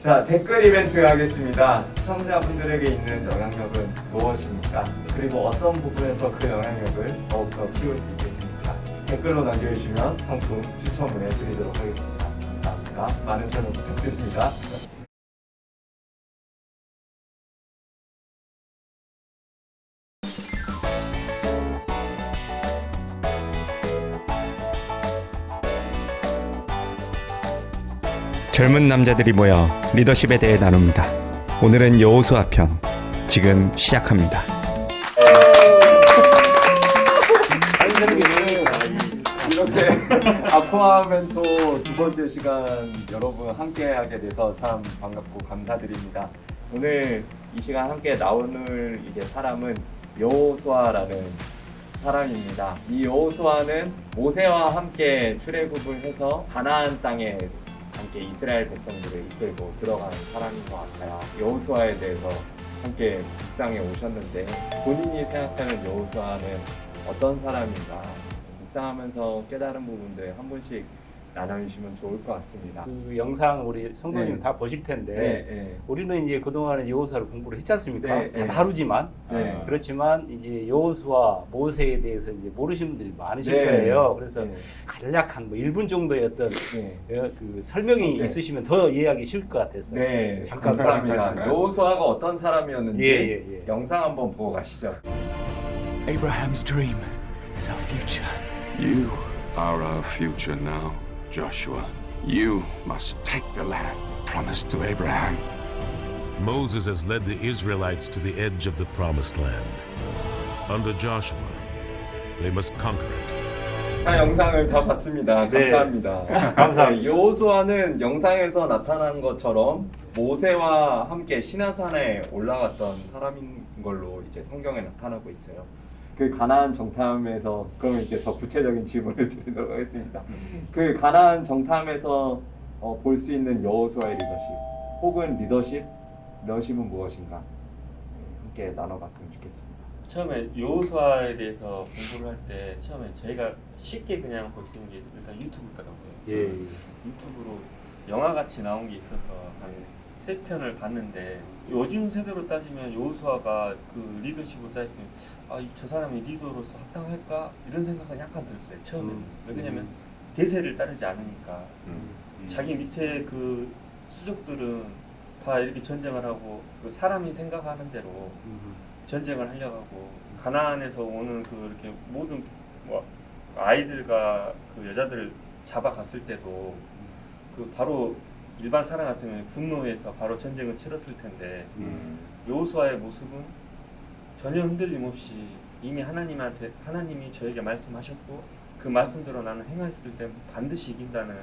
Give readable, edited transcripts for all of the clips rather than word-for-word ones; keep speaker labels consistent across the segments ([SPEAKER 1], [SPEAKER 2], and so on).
[SPEAKER 1] 자, 댓글 이벤트 하겠습니다. 시청자분들에게 있는 영향력은 무엇입니까? 그리고 어떤 부분에서 그 영향력을 더욱더 키울 수 있겠습니까? 댓글로 남겨주시면 상품 추첨을 해드리도록 하겠습니다. 감사합니다. 많은 참여 부탁드립니다.
[SPEAKER 2] 젊은 남자들이 모여 리더십에 대해 나눕니다. 오늘은 여호수아 편, 지금 시작합니다.
[SPEAKER 1] 이렇게 아쿠아 멘토 두 번째 시간 여러분 함께하게 돼서 참 반갑고 감사드립니다. 오늘 이 시간 함께 나오는 이제 사람은 여호수아라는 사람입니다. 이 여호수아는 모세와 함께 출애굽을 해서 가나안 땅에 함께 이스라엘 백성들을 이끌고 들어가는 사람인 것 같아요. 여호수아에 대해서 함께 묵상해 오셨는데 본인이 생각하는 여호수아는 어떤 사람인가 묵상하면서 깨달은 부분들 한 번씩 나눠주시면 좋을 것 같습니다.
[SPEAKER 3] 그 영상 우리 성도님
[SPEAKER 1] 네.
[SPEAKER 3] 다 보실 텐데
[SPEAKER 1] 네.
[SPEAKER 3] 우리는 이제 그동안에 여호수아를 공부를 했지 않습니까?
[SPEAKER 1] 네,
[SPEAKER 3] 단
[SPEAKER 1] 네.
[SPEAKER 3] 하루지만
[SPEAKER 1] 네.
[SPEAKER 3] 그렇지만 이제 여호수아 모세에 대해서 이제 모르시는 분들이 많으실
[SPEAKER 1] 네.
[SPEAKER 3] 거예요. 그래서
[SPEAKER 1] 네.
[SPEAKER 3] 간략한 뭐 1분 정도의 어떤
[SPEAKER 1] 네.
[SPEAKER 3] 그 설명이
[SPEAKER 1] 네.
[SPEAKER 3] 있으시면 더 이해하기 쉬울 것 같아서
[SPEAKER 1] 네,
[SPEAKER 3] 잠깐
[SPEAKER 1] 감사합니다. 여호수아가 어떤 사람이었는지
[SPEAKER 3] 예.
[SPEAKER 1] 영상 한번 보고 가시죠.
[SPEAKER 4] Abraham's dream is our future.
[SPEAKER 5] You are our future now, Joshua. You must take the land promised to Abraham.
[SPEAKER 6] Moses has led the Israelites to the edge of the promised land. Under Joshua, they must conquer it.
[SPEAKER 1] 다 영상을 다 봤습니다.
[SPEAKER 3] 네.
[SPEAKER 1] 감사합니다.
[SPEAKER 3] 감사합니다.
[SPEAKER 1] 여호수아는 영상에서 나타난 것처럼 모세와 함께 시나산에 올라갔던 사람인 걸로 이제 성경에 나타나고 있어요. 그 가나안 정탐에서 그러면 이제 더 구체적인 질문을 드리도록 하겠습니다. 그 가나안 정탐에서 볼 수 있는 여호수아의 리더십 혹은 리더십은 무엇인가 함께 나눠봤으면 좋겠습니다.
[SPEAKER 7] 처음에 여호수아에 대해서 공부를 할 때 처음에 저희가 쉽게 그냥 볼 수 있는 게 일단 유튜브더라고요.
[SPEAKER 3] 예.
[SPEAKER 7] 유튜브로 영화같이 나온 게 있어서 한 3편을 봤는데 요즘 세대로 따지면 여호수아가 그 리더십을 따지면 저 사람이 리더로서 합당할까? 이런 생각은 약간 들었어요. 처음에는. 왜냐면 대세를 따르지 않으니까 자기 밑에 그 수족들은 다 이렇게 전쟁을 하고 그 사람이 생각하는 대로 전쟁을 하려고 하고 가나안에서 오는 그 이렇게 모든 뭐 아이들과 그 여자들 잡아갔을 때도 그 바로 일반 사람 같으면 분노해서 바로 전쟁을 치렀을 텐데 여호수아의 모습은 전혀 흔들림 없이 이미 하나님이 저에게 말씀하셨고 그 말씀대로 나는 행했을 때 반드시 이긴다는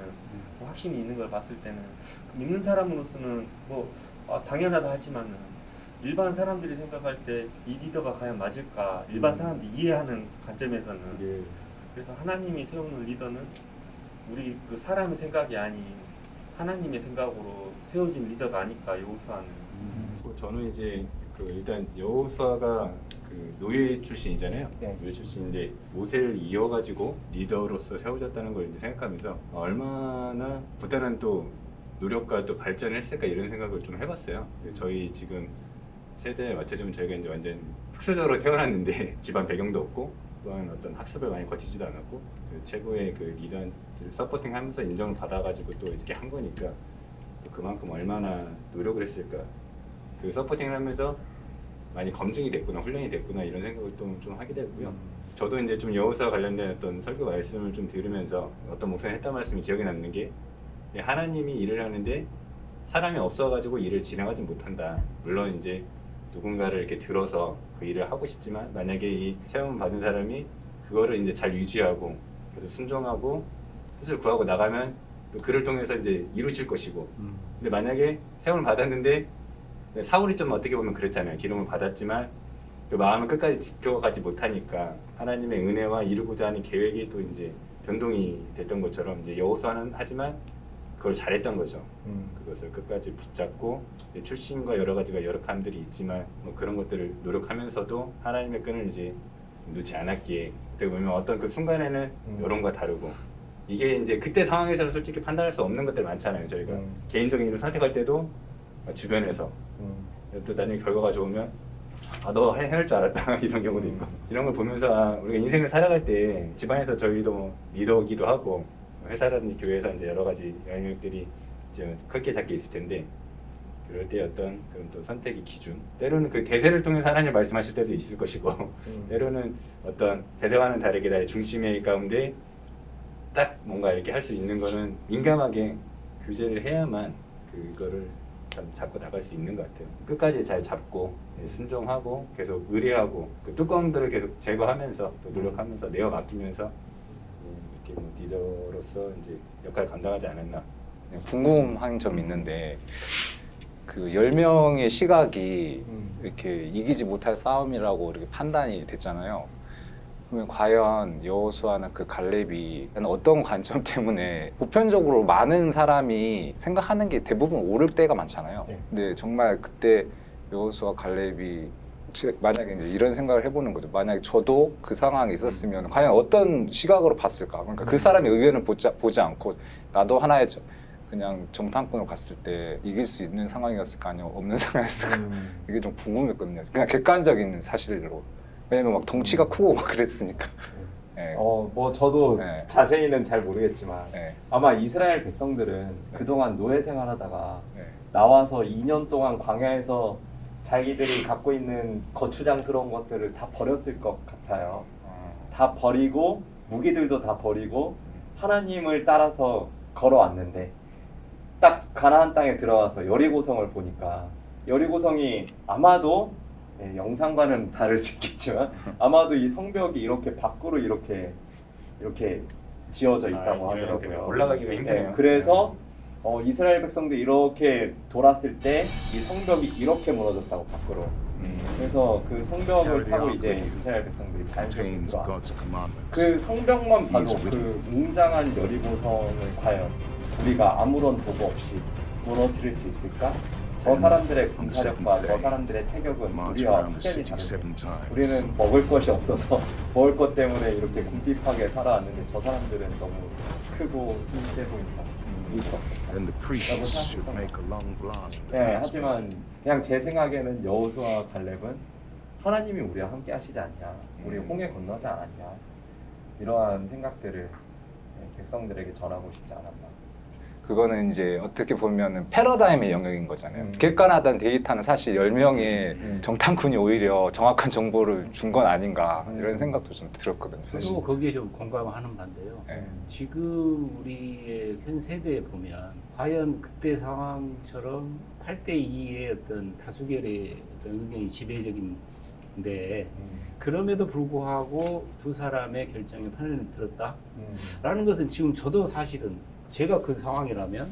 [SPEAKER 7] 그 확신이 있는 걸 봤을 때는 믿는 사람으로서는 뭐 당연하다 하지만은 일반 사람들이 생각할 때 이 리더가 과연 맞을까 일반 사람들이 이해하는 관점에서는 그래서 하나님이 세우는 리더는 우리 그 사람의 생각이 아닌 하나님의 생각으로 세워진 리더가 아닐까 여호수아는.
[SPEAKER 8] 저는 이제 그 일단 여호수아가 그 노예 출신이잖아요.
[SPEAKER 1] 네.
[SPEAKER 8] 노예 출신인데 모세를 이어가지고 리더로서 세워졌다는 걸 이제 생각하면서 얼마나 부단한 또 노력과 또 발전을 했을까 이런 생각을 좀 해봤어요. 저희 지금 세대에 맞춰주면 저희가 이제 완전 흑수저로 태어났는데 집안 배경도 없고 또한 어떤 학습을 많이 거치지도 않았고 그 최고의 그 리더를 서포팅하면서 인정을 받아가지고 또 이렇게 한 거니까 또 그만큼 얼마나 노력을 했을까. 그 서포팅을 하면서 많이 검증이 됐구나, 훈련이 됐구나 이런 생각을 또 좀 하게 되고요. 저도 이제 좀 여호수아 관련된 어떤 설교 말씀을 좀 들으면서 어떤 목사님 했던 말씀이 기억에 남는 게 하나님이 일을 하는데 사람이 없어가지고 일을 진행하지 못한다. 물론 이제 누군가를 이렇게 들어서 그 일을 하고 싶지만 만약에 이 세움 받은 사람이 그거를 이제 잘 유지하고 그래서 순종하고 뜻을 구하고 나가면 또 그를 통해서 이제 이루실 것이고 근데 만약에 세움을 받았는데 사울이 좀 어떻게 보면 그랬잖아요. 기름을 받았지만 그 마음을 끝까지 지켜가지 못하니까 하나님의 은혜와 이루고자 하는 계획이 또 이제 변동이 됐던 것처럼 이제 여호수아는 하지만 그걸 잘했던 거죠. 그것을 끝까지 붙잡고 출신과 여러 가지가 여러 감들이 있지만 뭐 그런 것들을 노력하면서도 하나님의 끈을 이제 놓지 않았기에 어떻게 보면 어떤 그 순간에는 여론과 다르고 이게 이제 그때 상황에서는 솔직히 판단할 수 없는 것들 많잖아요. 저희가 개인적인 일을 선택할 때도 주변에서 또 나중에 결과가 좋으면 너 해낼 줄 알았다 이런 경우도 있고 이런 걸 보면서 우리가 인생을 살아갈 때 집안에서 저희도 뭐 리더기도 하고 회사라든지 교회에서 이제 여러 가지 영역들이 이제 크게 작게 있을 텐데 그럴 때 어떤 그런 또 선택의 기준 때로는 그 대세를 통해서 하나님 말씀하실 때도 있을 것이고 때로는 어떤 대세와는 다르게 나의 중심의 가운데 딱 뭔가 이렇게 할 수 있는 거는 민감하게 규제를 해야만 그거를 참 잡고 나갈 수 있는 것 같아요. 끝까지 잘 잡고 순종하고 계속 의뢰하고 그 뚜껑들을 계속 제거하면서 또 노력하면서 내어 맡기면서 이렇게 뭐 리더로서 이제 역할을 감당하지 않았나.
[SPEAKER 9] 궁금한 점이 있는데 그 10명의 시각이 이렇게 이기지 못할 싸움이라고 이렇게 판단이 됐잖아요. 그러면 과연 여호수아나 그 갈렙이 어떤 관점 때문에 보편적으로 많은 사람이 생각하는 게 대부분 옳을 때가 많잖아요.
[SPEAKER 1] 네.
[SPEAKER 9] 근데 정말 그때 여호수아 갈렙이 만약에 이제 이런 생각을 해보는 거죠. 만약에 저도 그 상황에 있었으면 과연 어떤 시각으로 봤을까? 그러니까 그 사람의 의견을 보지 않고 나도 하나의 그냥 정탐꾼으로 갔을 때 이길 수 있는 상황이었을까 아니면 없는 상황이었을까? 이게 좀 궁금했거든요. 그냥 객관적인 사실로. 왜냐면 막 덩치가 크고 막 그랬으니까. 네.
[SPEAKER 1] 뭐 저도
[SPEAKER 9] 네.
[SPEAKER 1] 자세히는 잘 모르겠지만
[SPEAKER 9] 네.
[SPEAKER 1] 아마 이스라엘 백성들은 그동안 노예 생활하다가
[SPEAKER 9] 네.
[SPEAKER 1] 나와서 2년 동안 광야에서 자기들이 갖고 있는 거추장스러운 것들을 다 버렸을 것 같아요. 다 버리고 무기들도 다 버리고 하나님을 따라서 걸어왔는데 딱 가나안 땅에 들어와서 여리고성을 보니까 여리고성이 아마도 영상과는 다를 수 있겠지만 아마도 이 성벽이 이렇게 밖으로 이렇게 지어져 있다고 하더라고요.
[SPEAKER 8] 올라가기가 힘드네요.
[SPEAKER 1] 그래서 이스라엘 백성들이 이렇게 돌았을 때 이 성벽이 이렇게 무너졌다고 밖으로. 그래서 그 성벽을 타고 이제 이스라엘 백성들이 자연스럽게 들어와. 그 성벽만 봐도 그 웅장한 여리고성을 과연 우리가 아무런 도구 없이 무너뜨릴 수 있을까? 저 사람들의 군사력과 저 사람들의 체격은 우리와 확연히 다르죠. 우리는 먹을 것이 없어서 먹을 것 때문에 이렇게 궁핍하게 살아왔는데 저 사람들은 너무 크고 힘세 보인다. 네, 하지만 그냥 제 생각에는 여호수아 갈렙은 하나님이 우리와 함께 하시지 않냐, 우리 홍해 건너지 않았냐 이러한 생각들을 백성들에게 전하고 싶지 않았나.
[SPEAKER 9] 그거는 이제 어떻게 보면 패러다임의 영역인 거잖아요. 객관하던 데이터는 사실 10명의 정탐꾼이 오히려 정확한 정보를 준 건 아닌가 이런 생각도 좀 들었거든요. 사실.
[SPEAKER 3] 저도 거기에 좀 공감하는 반대요.
[SPEAKER 9] 네.
[SPEAKER 3] 지금 우리의 현 세대에 보면 과연 그때 상황처럼 8대2의 어떤 다수결의 어떤 의견이 지배적인데 그럼에도 불구하고 두 사람의 결정에 판단을 들었다라는 것은 지금 저도 사실은 제가 그 상황이라면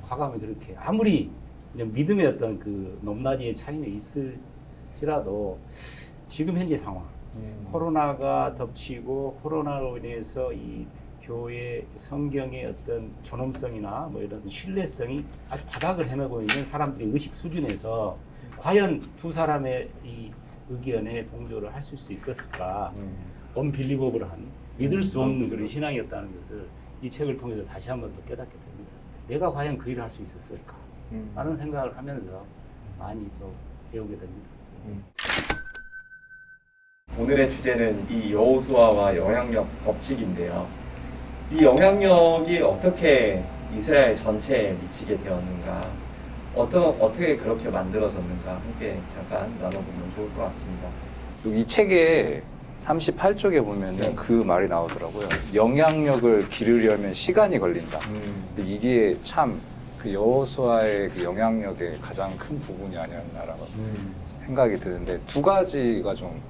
[SPEAKER 3] 과감히 그렇게 아무리 그냥 믿음의 어떤 그 높낮이의 차이는 있을지라도 지금 현재 상황 코로나가 덮치고 코로나로 인해서 이 교회 성경의 어떤 존엄성이나 뭐 이런 신뢰성이 아주 바닥을 헤매고 있는 사람들의 의식 수준에서 과연 두 사람의 이 의견에 동조를 할 수 있었을까? 언빌리버블한 믿을 수 없는 그런 신앙이었다는 것을 이 책을 통해서 다시 한번 또 깨닫게 됩니다. 내가 과연 그 일을 할 수 있었을까? 라는 생각을 하면서 많이 또 배우게 됩니다.
[SPEAKER 1] 오늘의 주제는 이 여호수아와 영향력 법칙인데요. 이 영향력이 어떻게 이스라엘 전체에 미치게 되었는가, 어떻게 그렇게 만들어졌는가 함께 잠깐 나눠보면 좋을 것 같습니다.
[SPEAKER 9] 이 책에 38쪽에 보면은 그 말이 나오더라고요. 영향력을 기르려면 시간이 걸린다. 근데 이게 참 그 여호수아의 그 영향력의 가장 큰 부분이 아니었나라고 생각이 드는데 두 가지가 좀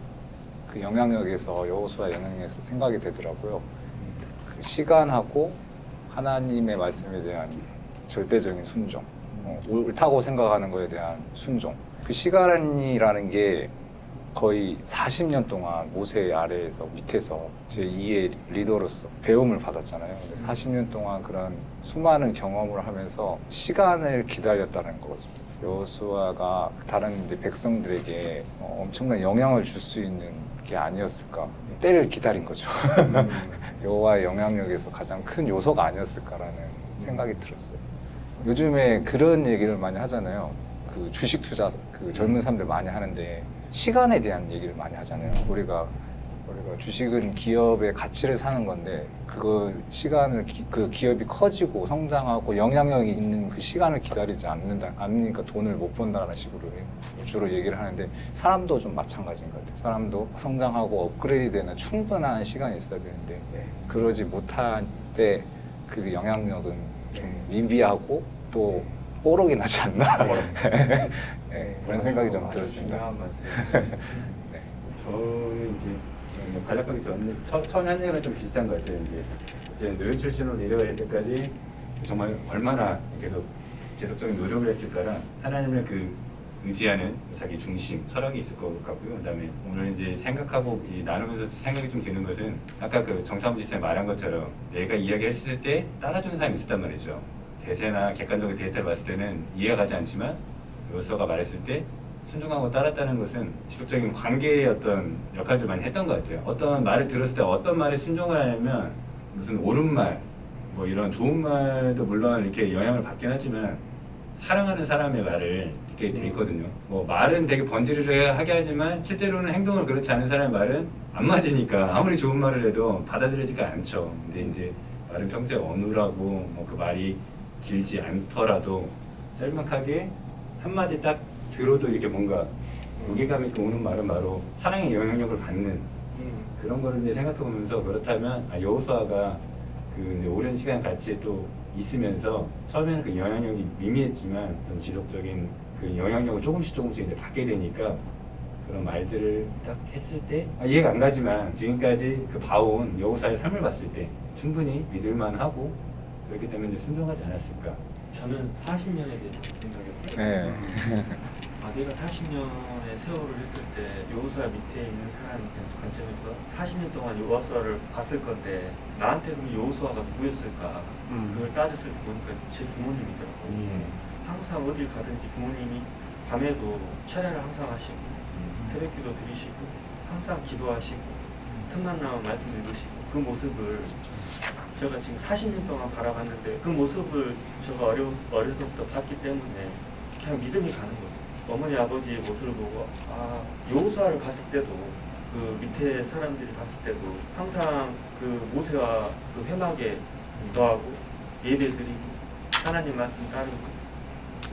[SPEAKER 9] 그 영향력에서 여호수아 영향력에서 생각이 되더라고요. 그 시간하고 하나님의 말씀에 대한 절대적인 순종, 옳다고 생각하는 것에 대한 순종. 그 시간이라는 게 거의 40년 동안 모세 아래에서 밑에서 제2의 리더로서 배움을 받았잖아요. 40년 동안 그런 수많은 경험을 하면서 시간을 기다렸다는 거죠. 여호수아가 다른 이제 백성들에게 엄청난 영향을 줄 수 있는 게 아니었을까. 때를 기다린 거죠. 여호와의 영향력에서 가장 큰 요소가 아니었을까라는 생각이 들었어요. 요즘에 그런 얘기를 많이 하잖아요. 그 주식 투자 그 젊은 사람들 많이 하는데 시간에 대한 얘기를 많이 하잖아요. 우리가 주식은 기업의 가치를 사는 건데 그거 시간을 그 기업이 커지고 성장하고 영향력이 있는 그 시간을 기다리지 않으니까 돈을 못 번다는 식으로 주로 얘기를 하는데 사람도 좀 마찬가지인 것 같아요. 사람도 성장하고 업그레이드되는 충분한 시간이 있어야 되는데 그러지 못할 때 그 영향력은 좀 미비하고 또 뽀록이 나지 않나 네, 그런 생각이 좀 들었습니다.
[SPEAKER 1] 중요한 말씀.
[SPEAKER 9] 네.
[SPEAKER 8] 저는 이제 가작하기 처음에 한 얘기랑 좀 비슷한 것 같아요. 이제 노연 출신으로 내려갈 때까지 정말 얼마나 계속 지속적인 노력을 했을까라 하나님을 그 의지하는 자기 중심, 철학이 있을 것 같고요. 그다음에 오늘 이제 생각하고 나누면서 생각이 좀 드는 것은 아까 그 정창훈 지사님 말한 것처럼 내가 이야기했을 때 따라주는 사람이 있었단 말이죠. 대세나 객관적인 데이터를 봤을 때는 이해가 가지 않지만 요소가 말했을 때 순종하고 따랐다는 것은 지속적인 관계의 어떤 역할을 많이 했던 것 같아요. 어떤 말을 들었을 때 어떤 말에 순종을 하냐면 무슨 옳은 말, 뭐 이런 좋은 말도 물론 이렇게 영향을 받긴 하지만 사랑하는 사람의 말을 듣게 돼 있거든요. 뭐 말은 되게 번지르르하게 하지만 실제로는 행동을 그렇지 않은 사람의 말은 안 맞으니까 아무리 좋은 말을 해도 받아들여지가 않죠. 근데 이제 말은 평소에 어눌하고 뭐 그 말이 길지 않더라도 짤막하게 한마디 딱 들어도 이렇게 뭔가 무게감 있게 오는 말은 바로 사랑의 영향력을 받는 그런 거를 이제 생각해 보면서 그렇다면 여호수아가 그 이제 오랜 시간 같이 또 있으면서 처음에는 그 영향력이 미미했지만 좀 지속적인 그 영향력을 조금씩 이제 받게 되니까 그런 말들을 딱 했을 때 이해가 안 가지만 지금까지 그 봐온 여호수아의 삶을 봤을 때 충분히 믿을만하고 그렇기 때문에 순종하지 않았을까.
[SPEAKER 7] 저는 40년에 대해서 생각해요.
[SPEAKER 9] 네.
[SPEAKER 7] 내가 40년의 세월을 했을 때 여호수아 밑에 있는 사람의 관점에서 40년 동안 여호수아를 봤을 건데 나한테 그럼 여호수아가 누구였을까? 그걸 따졌을 때 보니까 제 부모님이더라고요. 항상 어딜 가든지 부모님이 밤에도 차례를 항상 하시고 새벽기도 드리시고 항상 기도하시고 틈만 나면 말씀 읽으시고 그 모습을 제가 지금 40년 동안 바라봤는데 그 모습을 제가 어려서부터 봤기 때문에 그냥 믿음이 가는 거죠. 어머니 아버지의 모습을 보고 여호수아를 봤을 때도 그 밑에 사람들이 봤을 때도 항상 그 모세와 그 회막에 기도하고 예배드리고 하나님 말씀 따르고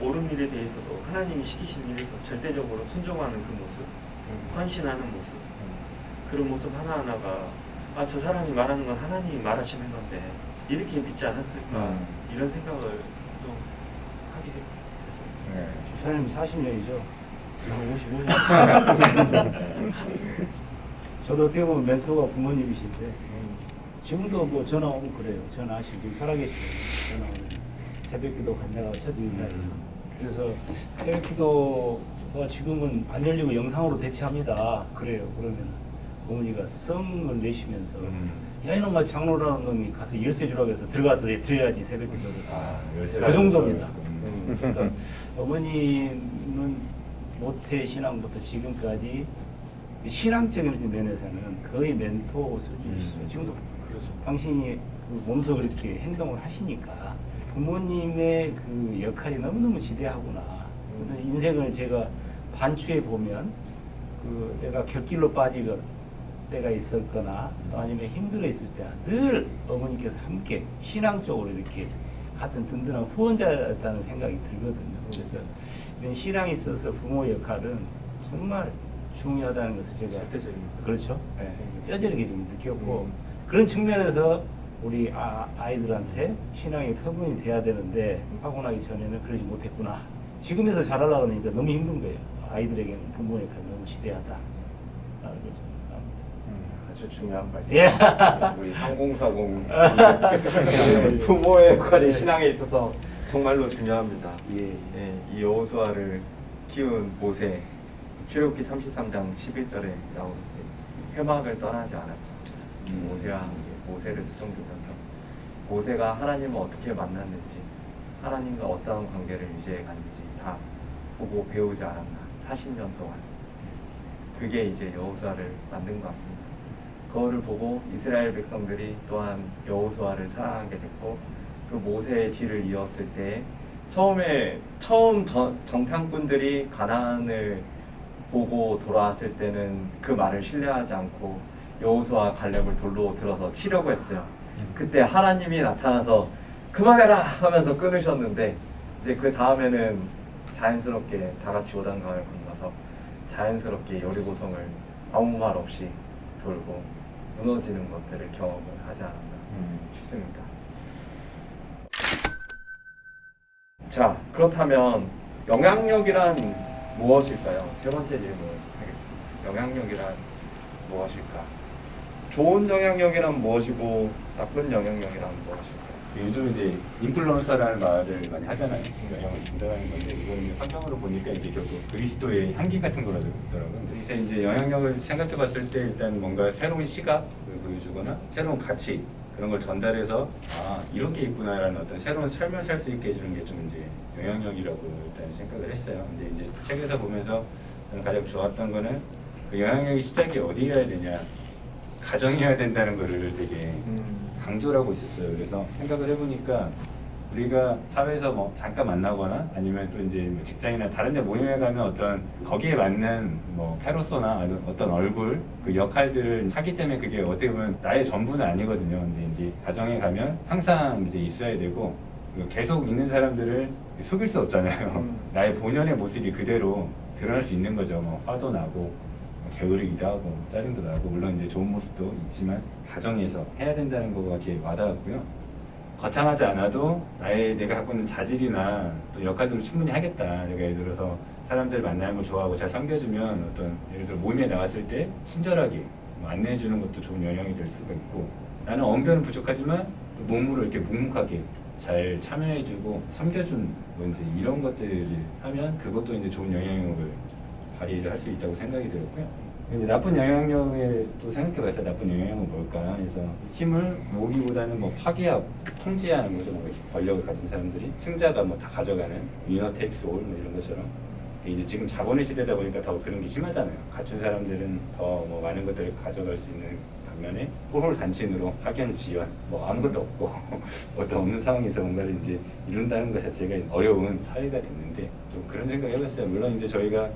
[SPEAKER 7] 옳은 일에 대해서도 하나님이 시키신 일에서 절대적으로 순종하는 그 모습, 헌신하는 모습, 그런 모습 하나하나가 저 사람이 말하는 건 하나님이 말하시는 건데 이렇게 믿지 않았을까 이런 생각을 좀 하게 됐습니다.
[SPEAKER 9] 네.
[SPEAKER 3] 집사님이 40년이죠. 지금 55년. 저도 어떻게 보면 멘토가 부모님이신데 지금도 뭐 전화 오면 그래요. 전화하시고 지금 살아계시거든요. 전화 오면 새벽기도 간다가 첫 인사예요. 그래서 새벽기도가 지금은 안 열리고 영상으로 대체합니다. 그래요. 그러면 어머니가 성을 내시면서 야 이놈아 장로라는 놈이 가서 열쇠 주라고 해서 들어가서 드려야지 새벽기도를. 그 정도입니다. 그러니까 어머니는 모태 신앙부터 지금까지 신앙적인 면에서는 거의 멘토 수준이시죠. 지금도 당신이 그 몸소 그렇게 행동을 하시니까 부모님의 그 역할이 너무너무 지대하구나. 인생을 제가 반추해 보면 그 내가 곁길로 빠지거나 때가 있었거나 또 아니면 힘들어 있을 때 늘 어머니께서 함께 신앙적으로 이렇게 같은 든든한 후원자였다는 생각이 들거든요. 그래서 이런 신앙이 있어서 부모 역할은 정말 중요하다는 것을 제가 그렇죠. 네. 뼈저리게 좀 느꼈고 그런 측면에서 우리 아이들한테 신앙의 표본이 돼야 되는데 하고 나기 전에는 그러지 못했구나. 지금에서 잘하려고 하니까 너무 힘든 거예요. 아이들에게는 부모 역할이 너무 지대하다. 라는 거죠.
[SPEAKER 1] 아주 중요한 말씀.
[SPEAKER 3] 예.
[SPEAKER 1] 우리 3040 부모의 역할이 신앙에 있어서 정말로 중요합니다. 이 여호수아를 키운 모세 출애굽기 33장 11절에 나오는데 회막을 떠나지 않았죠. 모세와 함께 모세를 수종두면서 모세가 하나님을 어떻게 만났는지 하나님과 어떠한 관계를 유지해 갔는지 다 보고 배우지 않았나. 40년 동안 그게 이제 여호수아를 만든 것 같습니다. 그거를 보고 이스라엘 백성들이 또한 여호수아를 사랑하게 됐고 그 모세의 뒤를 이었을 때 처음 정탐꾼들이 가나안을 보고 돌아왔을 때는 그 말을 신뢰하지 않고 여호수아 갈렙을 돌로 들어서 치려고 했어요. 그때 하나님이 나타나서 그만해라 하면서 끊으셨는데 이제 그 다음에는 자연스럽게 다 같이 요단강을 건너서 자연스럽게 여리고성을 아무 말 없이 돌고 무너지는 것들을 경험을 하지 않았나 싶습니다. 자, 그렇다면 영향력이란 무엇일까요? 세 번째 질문 하겠습니다. 영향력이란 무엇일까? 좋은 영향력이란 무엇이고 나쁜 영향력이란 무엇일까?
[SPEAKER 8] 요즘 이제 인플루언서라는 말을 많이 하잖아요. 영향을 준다는 건데 이거는 이제 성경으로 보니까 이게 결국 그리스도의 향기 같은 거라고 그러더라고요. 그래서 이제 영향력을 생각해봤을 때 일단 뭔가 새로운 시각을 보여주거나 새로운 가치 그런 걸 전달해서 아 이런 게 있구나라는 어떤 새로운 삶을 살 수 있게 해주는 게 좀 이제 영향력이라고 일단 생각을 했어요. 근데 이제 책에서 보면서 저는 가장 좋았던 거는 그 영향력의 시작이 어디여야 되냐, 가정이어야 된다는 거를 되게 강조를 하고 있었어요. 그래서 생각을 해보니까 우리가 사회에서 뭐 잠깐 만나거나 아니면 또 이제 뭐 직장이나 다른 데 모임에 가면 어떤 거기에 맞는 뭐 페르소나 아니면 어떤 얼굴 그 역할들을 하기 때문에 그게 어떻게 보면 나의 전부는 아니거든요. 근데 이제 가정에 가면 항상 이제 있어야 되고 계속 있는 사람들을 속일 수 없잖아요. 나의 본연의 모습이 그대로 드러날 수 있는 거죠. 뭐 화도 나고 게으르기도 하고 짜증도 나고 물론 이제 좋은 모습도 있지만 가정에서 해야 된다는 거가 이렇게 와닿았고요. 거창하지 않아도 내가 갖고 있는 자질이나 또 역할들을 충분히 하겠다. 내가 예를 들어서 사람들 만나는 걸 좋아하고 잘 섬겨주면 어떤 예를 들어 모임에 나왔을 때 친절하게 안내해주는 것도 좋은 영향이 될 수가 있고 나는 언변은 부족하지만 몸으로 이렇게 묵묵하게 잘 참여해주고 섬겨준 뭔지 이런 것들을 하면 그것도 이제 좋은 영향력을 발휘를 할 수 있다고 생각이 들었고요. 이제 나쁜 영향력에 또 생각해봤어요. 나쁜 영향력은 뭘까? 그래서 힘을 모으기보다는 뭐 파괴하고 통제하는 거죠. 뭐 권력을 가진 사람들이 승자가 뭐 다 가져가는 위너 테이크스 올 뭐 이런 것처럼 이제 지금 자본의 시대다 보니까 더 그런 게 심하잖아요. 갖춘 사람들은 더 뭐 많은 것들을 가져갈 수 있는 반면에 호홀단신으로 파견 지원 뭐 아무것도 없고 어떤 없는 상황에서 뭔가를 이제 이룬다는 것 자체가 어려운 사회가 됐는데 좀 그런 생각 해봤어요. 물론 이제 저희가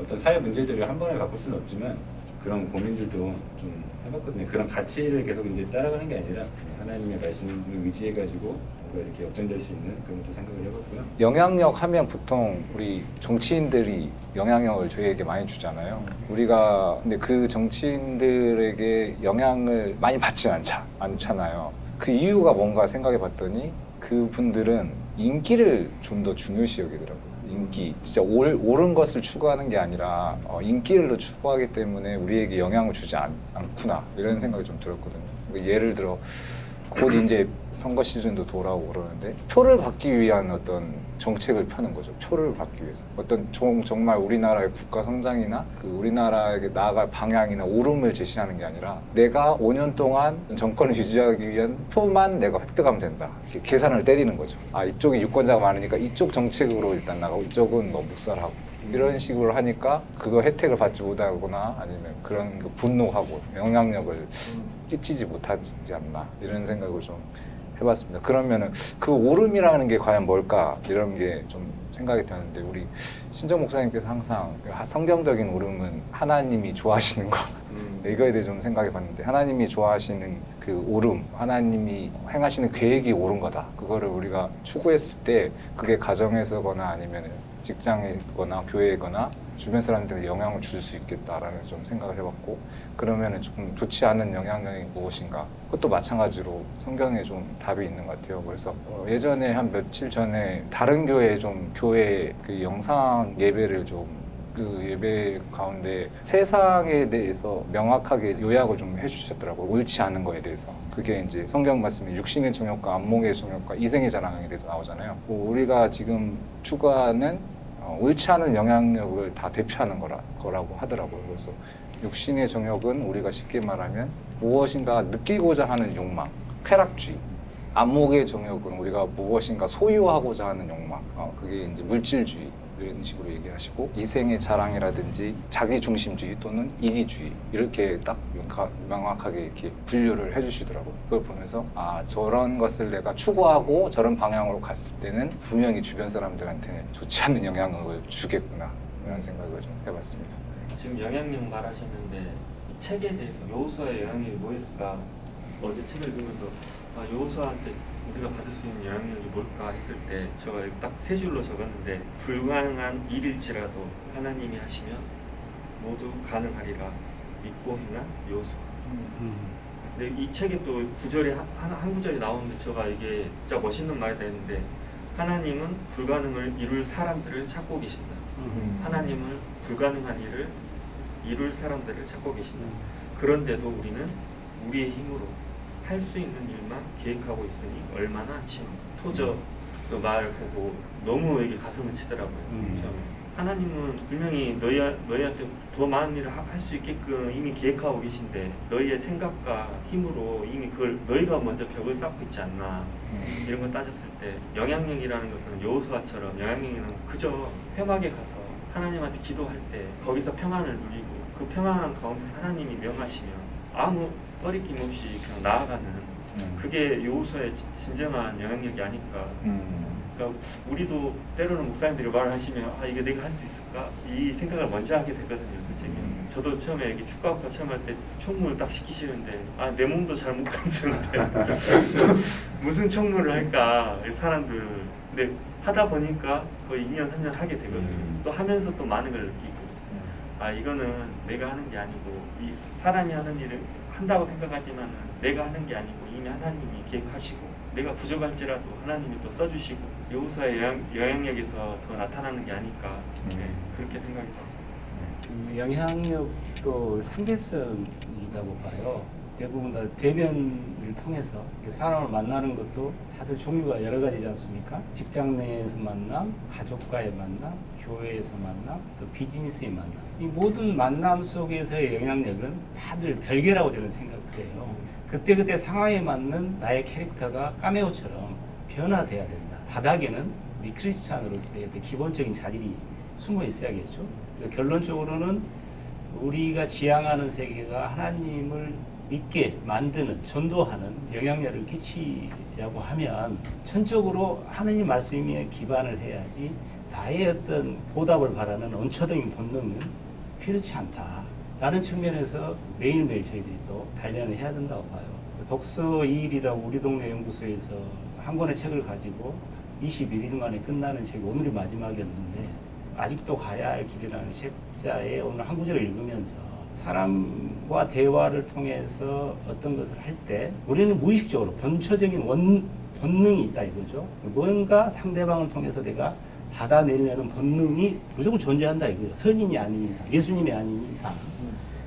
[SPEAKER 8] 어떤 사회 문제들을 한 번에 바꿀 수는 없지만 그런 고민들도 좀 해봤거든요. 그런 가치를 계속 이제 따라가는 게 아니라 하나님의 말씀을 의지해가지고 뭔가 이렇게 역전될 수 있는 그런 것도 생각을 해봤고요.
[SPEAKER 9] 영향력 하면 보통 우리 정치인들이 영향력을 저희에게 많이 주잖아요. 우리가 근데 그 정치인들에게 영향을 많이 받지 않잖아요. 그 이유가 뭔가 생각해 봤더니 그분들은 인기를 좀 더 중요시 여기더라고요. 인기, 진짜 옳은 것을 추구하는 게 아니라 인기를 더 추구하기 때문에 우리에게 영향을 주지 않구나 이런 생각이 좀 들었거든요. 예를 들어 곧 이제 선거 시즌도 돌아오고 그러는데 표를 받기 위한 어떤 정책을 펴는 거죠. 표를 받기 위해서 어떤 정말 우리나라의 국가 성장이나 그 우리나라에게 나아갈 방향이나 오름을 제시하는 게 아니라 내가 5년 동안 정권을 유지하기 위한 표만 내가 획득하면 된다. 이렇게 계산을 때리는 거죠. 아 이쪽에 유권자가 많으니까 이쪽 정책으로 일단 나가고 이쪽은 뭐 묵살하고 이런 식으로 하니까 그거 혜택을 받지 못하거나 아니면 그런 거 분노하고 영향력을 끼치지 못하지 않나 이런 생각을 좀 해봤습니다. 그러면은 그 오름이라는 게 과연 뭘까 이런 게 좀 생각이 드는데 우리 신정 목사님께서 항상 성경적인 오름은 하나님이 좋아하시는 거 이거에 대해 좀 생각해봤는데 하나님이 좋아하시는 그 오름, 하나님이 행하시는 계획이 옳은 거다. 그거를 우리가 추구했을 때 그게 가정에서거나 아니면 직장이거나 교회거나 주변 사람들에게 영향을 줄 수 있겠다라는 좀 생각을 해봤고 그러면은 조금 좋지 않은 영향력이 무엇인가 그것도 마찬가지로 성경에 좀 답이 있는 것 같아요. 그래서 예전에 한 며칠 전에 다른 교회 교회 그 영상 예배를 그 예배 가운데 세상에 대해서 명확하게 요약을 좀 해주셨더라고요. 옳지 않은 거에 대해서. 그게 이제 성경 말씀에 육신의 정욕과 안목의 정욕과 이생의 자랑에 대해서 나오잖아요. 우리가 지금 추구하는 옳지 않은 영향력을 다 대표하는 거라고 하더라고요. 그래서 육신의 정욕은 우리가 쉽게 말하면 무엇인가 느끼고자 하는 욕망, 쾌락주의. 안목의 정욕은 우리가 무엇인가 소유하고자 하는 욕망, 그게 이제 물질주의. 이런 식으로 얘기하시고 이생의 자랑이라든지 자기중심주의 또는 이기주의 이렇게 딱 명확하게 이렇게 분류를 해주시더라고요. 그걸 보면서 아 저런 것을 내가 추구하고 저런 방향으로 갔을 때는 분명히 주변 사람들한테 좋지 않는 영향을 주겠구나 이런 생각을 좀 해봤습니다.
[SPEAKER 7] 지금 영향력 말하셨는데 이 책에 대해서 여호수아의 영향력이 뭐였을까? 어제 책을 읽으면서 여호수아한테 우리가 받을 수 있는 영향력이 뭘까 했을 때 제가 딱 세 줄로 적었는데 불가능한 일일지라도 하나님이 하시면 모두 가능하리라 믿고 행한 여호수아. 근데 이 책에 또 구절이 한 구절이 나오는데 제가 이게 진짜 멋있는 말이 되는데 하나님은 불가능을 이룰 사람들을 찾고 계신다. 하나님은 불가능한 일을 이룰 사람들을 찾고 계신다. 그런데도 우리는 우리의 힘으로 할 수 있는 일만 계획하고 있으니 얼마나 안심한가. 토저 그 말 보고 너무 이게 가슴을 치더라고요. 처음에. 하나님은 분명히 너희한테 더 많은 일을 할 수 있게끔 이미 계획하고 계신데 너희의 생각과 힘으로 이미 그걸 너희가 먼저 벽을 쌓고 있지 않나. 이런 걸 따졌을 때 영향력이라는 것은 여호수아처럼 영향력이라는 건 그저 회막에 가서 하나님한테 기도할 때 거기서 평안을 누리고 그 평안한 가운데 하나님이 명하시면 아무 꺼리낌 없이 그냥 나아가는 그게 여호수아의 진정한 영향력이 아닐까. 그러니까 우리도 때로는 목사님들이 말을 하시면 이게 내가 할 수 있을까? 이 생각을 먼저 하게 되거든요. 솔직히. 저도 처음에 이렇게 축구학과 처음 할 때 총무를 딱 시키시는데 내 몸도 잘 못 감쓰는데 무슨 총무를 할까? 사람들. 근데 하다 보니까 거의 2년, 3년 하게 되거든요. 또 하면서 또 많은 걸 느끼고 이거는 내가 하는 게 아니고 이 사람이 하는 일을 한다고 생각하지만 내가 하는 게 아니고 이미 하나님이 계획하시고 내가 부족할지라도 하나님이 또 써주시고 여호수아의 영향력에서 더 나타나는 게 아닐까 그렇게 생각이 들었습니다.
[SPEAKER 3] 영향력도 상대성이라고 봐요. 대부분 다 대면을 통해서 사람을 만나는 것도 다들 종류가 여러 가지지 않습니까? 직장 내에서 만남, 가족과의 만남, 교회에서 만남, 또 비즈니스의 만남. 이 모든 만남 속에서의 영향력은 다들 별개라고 저는 생각해요. 그때그때 상황에 맞는 나의 캐릭터가 카메오처럼 변화돼야 된다. 바닥에는 우리 크리스찬으로서의 기본적인 자질이 숨어 있어야겠죠. 결론적으로는 우리가 지향하는 세계가 하나님을 믿게 만드는, 전도하는 영향력을 끼치려고 하면 전적으로 하나님 말씀에 기반을 해야지 나의 어떤 보답을 바라는 원초적인 본능은 필요치 않다라는 측면에서 매일매일 저희들이 또 단련을 해야 된다고 봐요. 독서 2일이라고 우리 동네 연구소에서 한 권의 책을 가지고 21일 만에 끝나는 책이 오늘이 마지막이었는데 아직도 가야 할 길이라는 책자의 오늘 한 구절을 읽으면서 사람과 대화를 통해서 어떤 것을 할 때 우리는 무의식적으로 본초적인 본능이 있다 이거죠. 뭔가 상대방을 통해서 내가 받아내려는 본능이 무조건 존재한다 이거죠. 선인이 아닌 이상, 예수님이 아닌 이상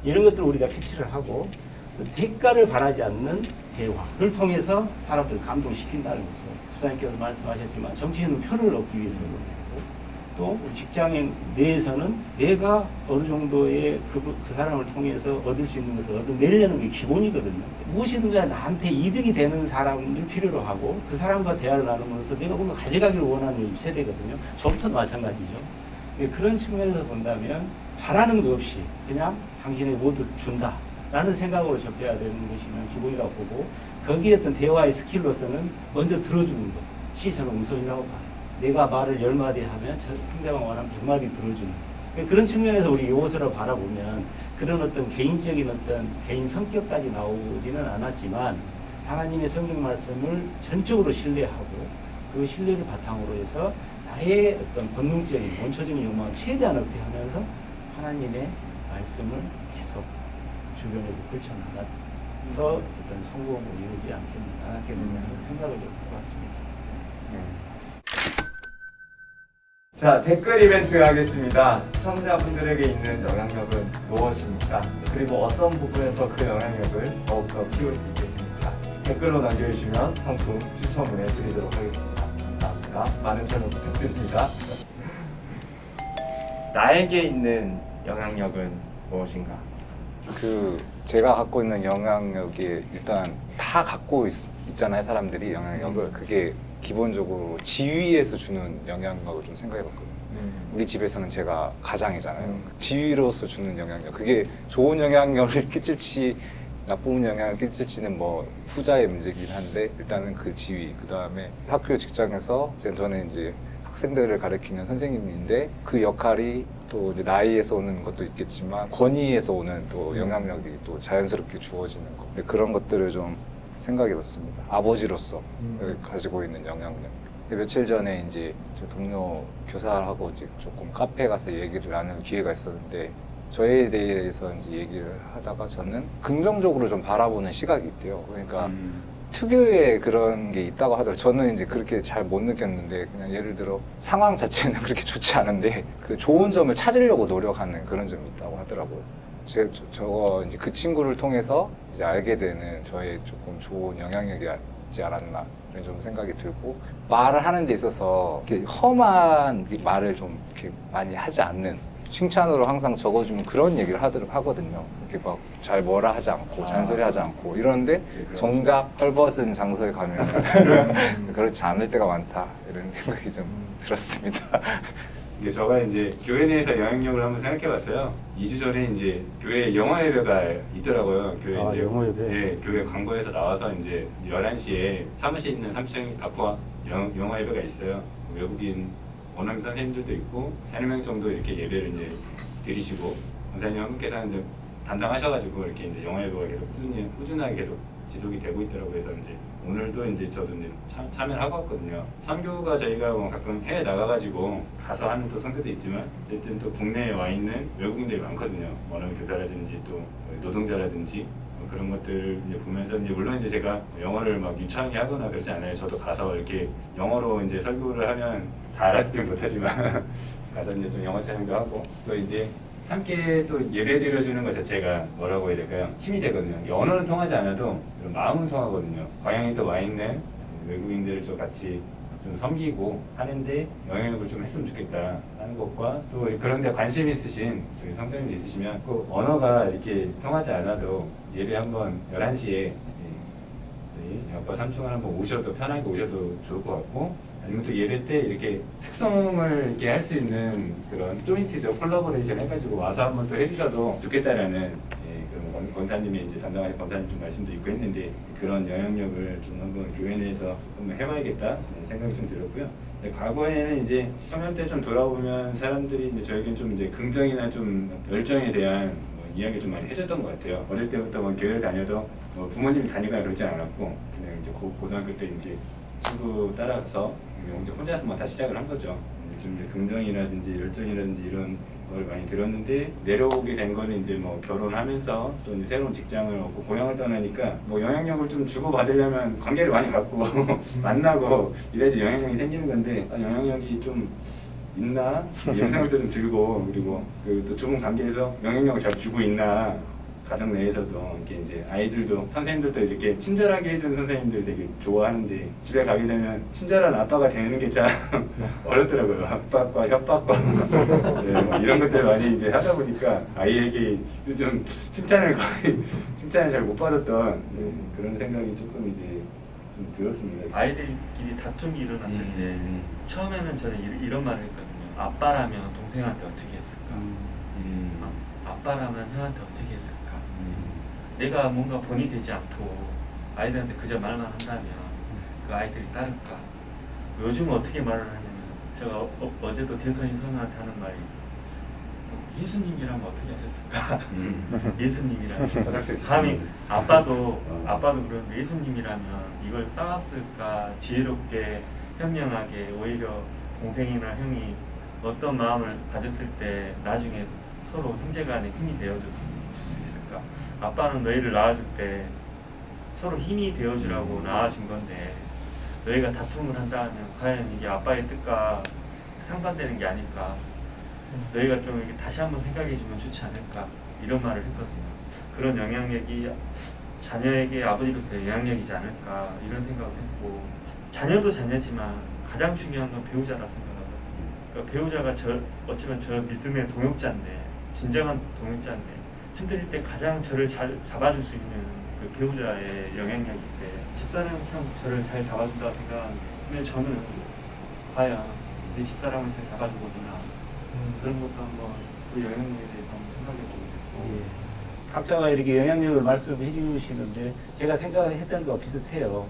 [SPEAKER 3] 이런 것들을 우리가 캐치를 하고 또 대가를 바라지 않는 대화를 통해서 사람들을 감동시킨다는 거죠. 부사님께서 말씀하셨지만 정치인은 표를 얻기 위해서 또 직장 내에서는 내가 어느 정도의 그 사람을 통해서 얻을 수 있는 것을 얻어내려는 게 기본이거든요. 무엇이든 간에 나한테 이득이 되는 사람을 필요로 하고 그 사람과 대화를 나누면서 내가 뭔가 가져가기를 원하는 세대거든요. 저부터도 마찬가지죠. 그런 측면에서 본다면 바라는 것 없이 그냥 당신에게 모두 준다 라는 생각으로 접해야 되는 것이 기본이라고 보고 거기에 어떤 대화의 스킬로서는 먼저 들어주는 것이 저는 우선이라고 봐요. 내가 말을 10마디 하면 상대방 말하면 100마디 들어주는 그런 측면에서 우리 여호수아를 바라보면 그런 어떤 개인적인 어떤 개인 성격까지 나오지는 않았지만 하나님의 성경 말씀을 전적으로 신뢰하고 그 신뢰를 바탕으로 해서 나의 어떤 본능적인 원초적인 욕망을 최대한 억제하면서 하나님의 말씀을 계속 주변에서 펼쳐나가서 어떤 성공을 이루지 않겠느냐는 생각을 좀 해봤습니다.
[SPEAKER 1] 자, 댓글 이벤트 하겠습니다. 시청자분들에게 있는 영향력은 무엇입니까? 그리고 어떤 부분에서 그 영향력을 더욱더 키울 수 있겠습니까? 댓글로 남겨주시면 상품 추첨을 해드리도록 하겠습니다. 감사합니다. 많은 참여 부탁드립니다. 나에게 있는 영향력은 무엇인가?
[SPEAKER 9] 제가 갖고 있는 영향력이 일단 다 갖고 있잖아요, 사람들이 영향력을. 그게 기본적으로 지위에서 주는 영향력을 좀 생각해 봤거든요. 우리 집에서는 제가 가장이잖아요. 지위로서 주는 영향력, 그게 좋은 영향력을 끼칠지 나쁜 영향을 끼칠지는 뭐 후자의 문제긴 한데, 일단은 그 지위, 그 다음에 학교 직장에서 저는 이제 학생들을 가르치는 선생님인데, 그 역할이 또 이제 나이에서 오는 것도 있겠지만 권위에서 오는 또 영향력이 또 자연스럽게 주어지는 거, 그런 것들을 좀 생각해 봤습니다. 아버지로서 가지고 있는 영향력. 며칠 전에 이제 저 동료 교사하고 이제 조금 카페에 가서 얘기를 나눌 기회가 있었는데, 저에 대해서 이제 얘기를 하다가 저는 긍정적으로 좀 바라보는 시각이 있대요. 그러니까 특유의 그런 게 있다고 하더라고요. 저는 이제 그렇게 잘 못 느꼈는데, 그냥 예를 들어 상황 자체는 그렇게 좋지 않은데 그 좋은 점을 찾으려고 노력하는 그런 점이 있다고 하더라고요. 저거 이제 그 친구를 통해서 이제 알게 되는 저의 조금 좋은 영향력이지 않았나 이런 좀 생각이 들고, 말을 하는 데 있어서 이렇게 험한 말을 좀 이렇게 많이 하지 않는, 칭찬으로 항상 적어주면 그런 얘기를 하거든요. 이렇게 막 잘 뭐라 하지 않고 잔소리하지 않고 이러는데, 정작 헐벗은 장소에 가면 그렇지 않을 때가 많다 이런 생각이 좀 들었습니다.
[SPEAKER 8] 이게 저가 이제 교회 내에서 영향력을 한번 생각해봤어요. 2주 전에 이제 교회 영어 예배가 있더라고요. 교회 이제
[SPEAKER 3] 영어 예배.
[SPEAKER 8] 네, 교회 광고에서 나와서 이제 11시에 사무실 있는 3층 아쿠아 영어 예배가 있어요. 외국인 원어민 선생님들도 있고 3명 정도 이렇게 예배를 이제 드리시고, 원사님 한 분께서는 이제 담당하셔가지고 이렇게 이제 영어 예배가 계속 꾸준하게 계속 지속이 되고 있더라고요. 그래서 이제 오늘도 이제 저도 이제 참여를 하고 왔거든요. 선교가 저희가 뭐 가끔 해외 나가가지고 가서 하는 또 선교도 있지만, 어쨌든 또 국내에 와 있는 외국인들이 많거든요. 원어민 교사라든지 또 노동자라든지 그런 것들 이제 보면서, 이제 물론 이제 제가 영어를 막 유창하게 하거나 그러지 않아요. 저도 가서 이렇게 영어로 이제 설교를 하면 다 알아듣지는 못하지만 가서 이제 좀 영어 촬영도 하고, 또 이제 함께 또 예배 드려주는 것 자체가 뭐라고 해야 될까요? 힘이 되거든요. 언어는 통하지 않아도 마음은 통하거든요. 광양에 또 와 있는 외국인들을 좀 같이 좀 섬기고 하는데 영향력을 좀 했으면 좋겠다 하는 것과, 또 그런 데 관심 있으신 저희 성도님들 있으시면 꼭 언어가 이렇게 통하지 않아도 예배 한번 11시에 저희 아빠 삼촌을 한번 오셔도, 편하게 오셔도 좋을 것 같고, 아니면 또 예배 때 이렇게 특성을 이렇게 할 수 있는 그런 조인트죠, 콜라보레이션 해가지고 와서 한번 또 해주셔도 좋겠다라는 그런 권사님이 이제 담당하신 권사님 좀 말씀도 있고 했는데, 그런 영향력을 좀 한번 교회 내에서 한번 해봐야겠다 생각이 좀 들었고요. 과거에는 이제 청년 때 좀 돌아보면 사람들이 이제 저에겐 좀 이제 긍정이나 좀 열정에 대한 이야기 좀 많이 해줬던 것 같아요. 어릴 때부터 뭐 교회를 다녀도 뭐 부모님이 다니거나 그러지 않았고, 그냥 이제 고등학교 때 이제 친구 따라서 이제 혼자서 뭐 다 시작을 한 거죠. 좀 이제 긍정이라든지 열정이라든지 이런 걸 많이 들었는데, 내려오게 된 거는 이제 뭐 결혼하면서 또 이제 새로운 직장을 얻고 고향을 떠나니까 뭐 영향력을 좀 주고 받으려면 관계를 많이 갖고 만나고 이래야지 영향력이 생기는 건데, 영향력이 좀 있나 이런 생각도 좀 들고, 그리고 그 또 좋은 관계에서 영향력을 잘 주고 있나, 가정 내에서도 이렇게 이제 아이들도 선생님들도 이렇게 친절하게 해주는 선생님들 되게 좋아하는데, 집에 가게 되면 친절한 아빠가 되는 게 참 어렵더라고요. 압박과 협박과 네, 뭐 이런 것들 많이 이제 하다 보니까 아이에게 요즘 칭찬을 잘 못 받았던 그런 생각이 조금 이제 좀 들었습니다.
[SPEAKER 7] 아이들끼리 다툼이 일어났을 때 처음에는 저는 이런 말을 했거든요. 아빠라면 동생한테 어떻게 했을까? 아빠라면 형한테 어떻게 했을까? 내가 뭔가 본이 되지 않고 아이들한테 그저 말만 한다면 그 아이들이 따를까? 요즘은 어떻게 말을 하냐면, 제가 어제도 대선이 선생한테 하는 말이, 예수님이라면 어떻게 하셨을까? 예수님이라면 감히 아빠도 그런데, 예수님이라면 이걸 쌓았을까? 지혜롭게 현명하게, 오히려 동생이나 형이 어떤 마음을 가졌을 때 나중에 서로 형제간에 힘이 되어줄 수 있을까? 아빠는 너희를 낳아줄 때 서로 힘이 되어주라고 낳아준 건데, 너희가 다툼을 한다면 과연 이게 아빠의 뜻과 상반되는 게 아닐까? 너희가 좀 이렇게 다시 한번 생각해주면 좋지 않을까? 이런 말을 했거든요. 그런 영향력이 자녀에게 아버지로서의 영향력이지 않을까? 이런 생각을 했고, 자녀도 자녀지만 가장 중요한 건 배우자라 생각하거든요. 그러니까 배우자가 어쩌면 저 믿음의 동역자인데, 진정한 동역자인데, 힘들 때 가장 저를 잘 잡아줄 수 있는 그 배우자의 영향력인데, 집사람이 참 저를 잘 잡아준다고 생각하는데, 근데 저는 과연 내 집사람을 잘 잡아주거나 그런 것도 한번 그 영향력에 대해서 한번 생각해 보고
[SPEAKER 3] 각자가 이렇게 영향력을 말씀해 주시는데 제가 생각했던 거 비슷해요.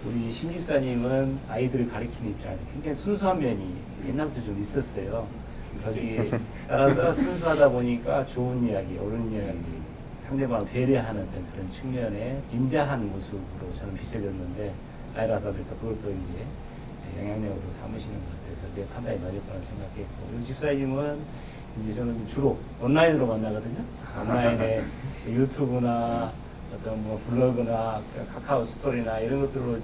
[SPEAKER 3] 우리 심집사님은 아이들을 가르치는 입장에서 굉장히 순수한 면이 옛날부터 좀 있었어요. 거기에 따라서 순수하다 보니까 좋은 이야기, 옳은 이야기, 상대방을 배려하는 그런 측면에 인자한 모습으로 저는 비춰졌는데 아이라다 보니까 그것도 이제 영향력으로 삼으시는 것 같아서 내 판단이 맞았구나 생각했고 우리 집사님은 이제 저는 주로 온라인으로 만나거든요. 온라인에 유튜브나 어떤 뭐 블로그나 카카오 스토리나 이런 것들로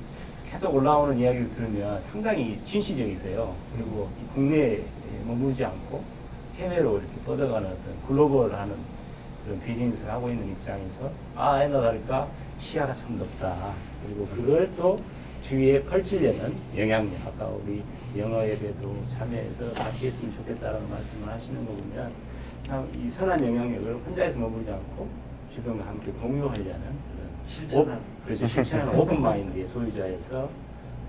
[SPEAKER 3] 계속 올라오는 이야기를 들으면 상당히 진취적이세요. 그리고 이 국내에 머무르지 않고 해외로 이렇게 뻗어가는 어떤 글로벌하는 그런 비즈니스를 하고 있는 입장에서 아이나 다를까 시야가 참 넓다. 그리고 그걸 또 주위에 펼치려는 영향력. 아까 우리 영어 예배도 참여해서 같이 했으면 좋겠다라는 말씀을 하시는 거 보면 참 이 선한 영향력을 혼자서 머무르지 않고 주변과 함께 공유하려는 그런
[SPEAKER 7] 실천하는.
[SPEAKER 3] 그렇죠. 실천하는 오픈 마인드의 소유자에서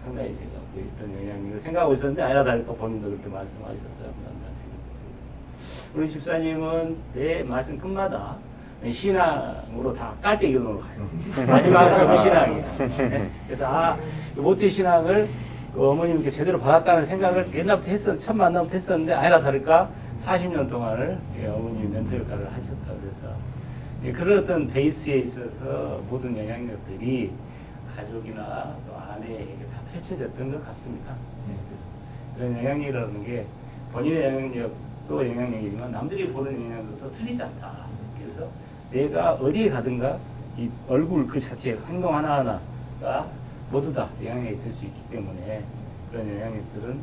[SPEAKER 3] 상당히 제가 그 이런 영향력을 생각하고 있었는데 아니나 다를까 본인도 그렇게 말씀하셔서 한다는 생각이 우리 집사님은 내 말씀 끝마다 신앙으로 다 깔때기로 가요. 마지막으로 좀 신앙이야. 네? 그래서 모태 신앙을 그 어머님께 제대로 받았다는 생각을 옛날부터 첫 만남부터 했었는데 아니나 다를까 40년 동안을 어머님이 멘토 역할을 하셨다 그래서 그런 어떤 베이스에 있어서 모든 영향력들이 가족이나 또 아내에게 다 펼쳐졌던 것 같습니다. 그래서 그런 영향력이라는 게 본인의 영향력도 영향력이지만 남들이 보는 영향력도 틀리지 않다. 그래서 내가 어디에 가든가 이 얼굴 그 자체 행동 하나하나가 모두 다 영향력이 될 수 있기 때문에 그런 영향력들은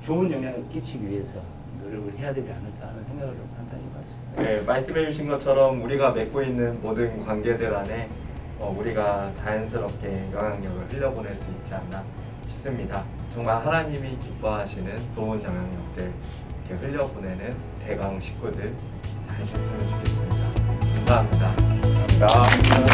[SPEAKER 3] 좋은 영향을 끼치기 위해서 노력을 해야 되지 않을까 하는 생각을 좀 간단히 해봤습니다.
[SPEAKER 1] 네, 말씀해 주신 것처럼 우리가 맺고 있는 모든 관계들 안에 우리가 자연스럽게 영향력을 흘려보낼 수 있지 않나 싶습니다. 정말 하나님이 기뻐하시는 좋은 영향력들 이렇게 흘려보내는 대강 식구들 잘 됐으면 좋겠습니다. 감사합니다.
[SPEAKER 2] 감사합니다.